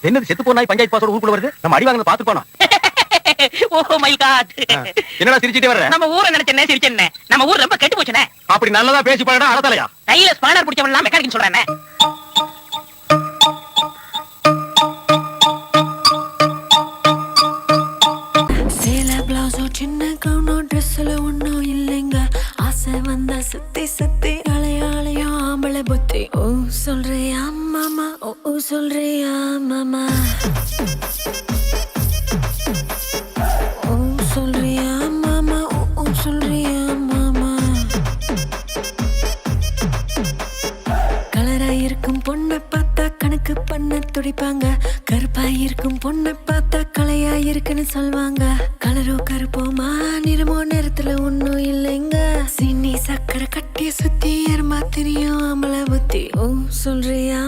என்னது செத்து போனாய் பஞ்சாயத்து பாசோட ஊருக்குள்ள வருது? நம்ம அடி வாங்குறத பாத்து போனோம். Oh my God. என்னடா சிரிச்சிட்டே வர்ற? நம்ம ஊரை நினைச்சேனே சிரிச்சேனே. நம்ம ஊர் ரொம்ப கெட்டு போச்சுனே. அப்படி நல்லதா பேசி பாடடா அடதலையா. கையில ஸ்பானர் பிடிச்சவன் எல்லாம் மெக்கானிக் சொல்றானே. சேல பிளவுஸோ சின்ன கவுனோ ட்ரெஸ்ல ஒன்னும் இல்லைங்க. ஆசை வந்தா சுத்தி சுத்தி அலையாளையோ ஆம்பளை புத்தி. ஓ சொல்றியா மாமா, ஓ சொல்றியா மாமா, ஓ சொல்றியா மாமா, ஓ சொல்றியா மாமா. கலரா இருக்கும் பொண்ணை பார்த்தா கணக்கு பண்ண துடிப்பாங்க. கருப்பா இருக்கும் பொண்ணை பார்த்தா கலையா இருக்குன்னு சொல்வாங்க. கலரோ கருப்போமா நிறமோ நேரத்துல ஒன்னும் இல்லைங்க. சீனி சக்கரை கட்டிய சுத்தி எருமா தெரியும் அமல புத்தி. ஓ சொல்றியா